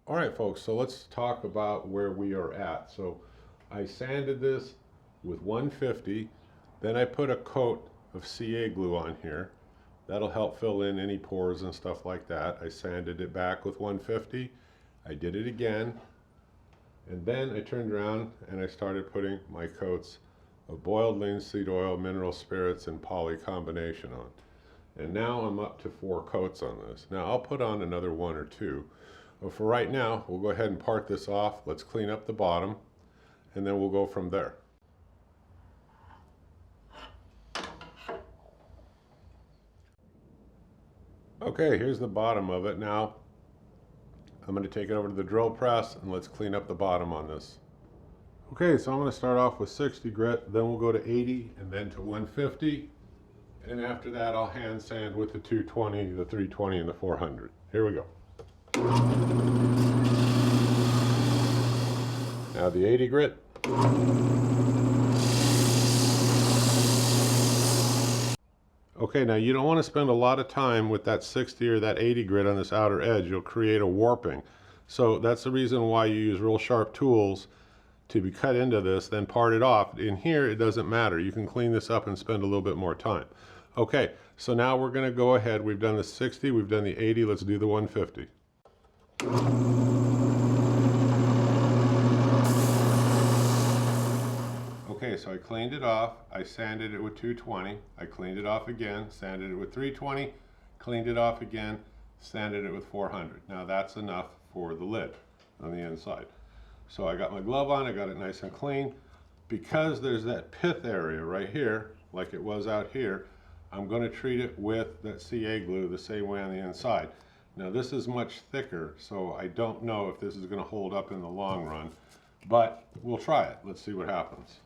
All right, folks, so let's talk about where we are at. So I sanded this with 150, then I put a coat of CA glue on here. That'll help fill in any pores and stuff like that. I sanded it back with 150. I did it again, and then I turned around and I started putting my coats of boiled linseed oil, mineral spirits, and poly combination on. And now I'm up to 4 coats on this. Now I'll put on another 1 or 2. But for right now, we'll go ahead and part this off. Let's clean up the bottom, and then we'll go from there. Okay, here's the bottom of it. Now, I'm going to take it over to the drill press, and let's clean up the bottom on this. Okay, so I'm going to start off with 60 grit, then we'll go to 80, and then to 150. And after that, I'll hand sand with the 220, the 320, and the 400. Here we go. Now the 80 grit. Okay, now you don't want to spend a lot of time with that 60 or that 80 grit on this outer edge. You'll create a warping. So that's the reason why you use real sharp tools to be cut into this, then part it off. In here, it doesn't matter. You can clean this up and spend a little bit more time. Okay, so now we're going to go ahead. We've done the 60, we've done the 80, let's do the 150. Okay, so I cleaned it off. I sanded it with 220. I cleaned it off again, sanded it with 320, cleaned it off again, sanded it with 400. Now that's enough for the lid on the inside. So I got my glove on, I got it nice and clean. Because there's that pith area right here, like it was out here, I'm going to treat it with that CA glue the same way on the inside. Now this is much thicker, so I don't know if this is going to hold up in the long run, but we'll try it. Let's see what happens.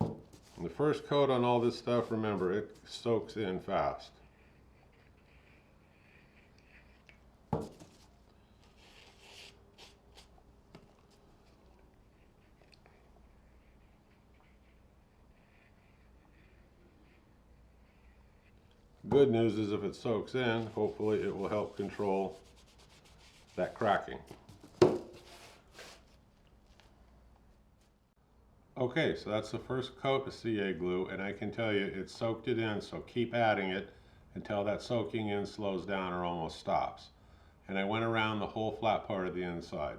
The first coat on all this stuff, remember, it soaks in fast. Good news is if it soaks in, hopefully it will help control that cracking. Okay, so that's the first coat of CA glue, and I can tell you it soaked it in, so keep adding it until that soaking in slows down or almost stops. And I went around the whole flat part of the inside.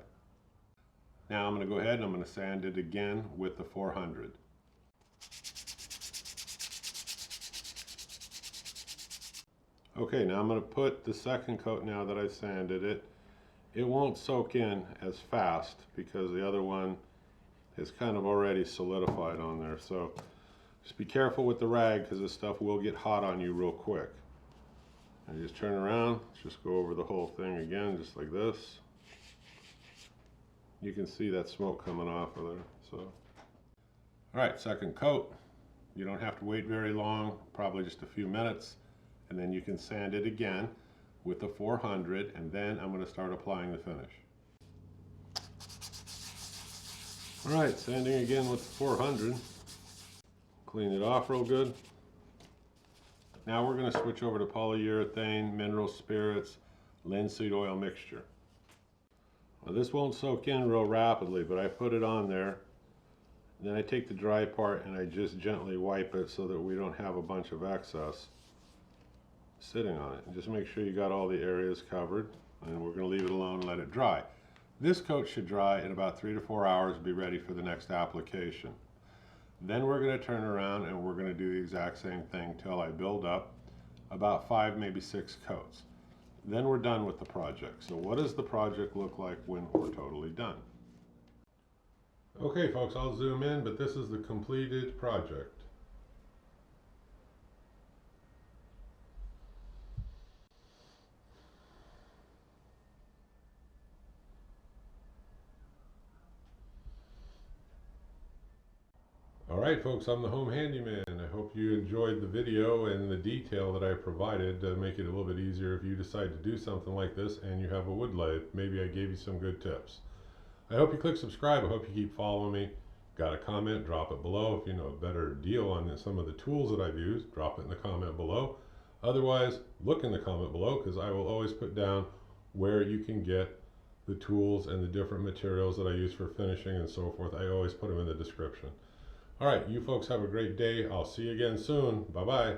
Now I'm going to go ahead and I'm going to sand it again with the 400. Okay, now I'm going to put the second coat now that I sanded it. It won't soak in as fast because the other one is kind of already solidified on there. So just be careful with the rag because this stuff will get hot on you real quick. And just turn around, just go over the whole thing again, just like this. You can see that smoke coming off of there. So, all right, second coat. You don't have to wait very long, probably just a few minutes, and then you can sand it again with the 400, and then I'm going to start applying the finish. All right, sanding again with the 400. Clean it off real good. Now we're going to switch over to polyurethane, mineral spirits, linseed oil mixture. Well, this won't soak in real rapidly, but I put it on there. Then I take the dry part and I just gently wipe it so that we don't have a bunch of excess sitting on it. And just make sure you got all the areas covered, and we're going to leave it alone and let it dry. This coat should dry in about 3 to 4 hours and be ready for the next application. Then we're going to turn around and we're going to do the exact same thing till I build up about 5, maybe 6 coats. Then we're done with the project. So what does the project look like when we're totally done? Okay folks, I'll zoom in, but this is the completed project. Alright folks, I'm the Home Handyman. I hope you enjoyed the video and the detail that I provided to make it a little bit easier if you decide to do something like this and you have a wood lathe. Maybe I gave you some good tips. I hope you click subscribe. I hope you keep following me. Got a comment, drop it below. If you know a better deal on some of the tools that I've used, drop it in the comment below. Otherwise, look in the comment below, because I will always put down where you can get the tools and the different materials that I use for finishing and so forth. I always put them in the description. All right, you folks have a great day. I'll see you again soon. Bye-bye.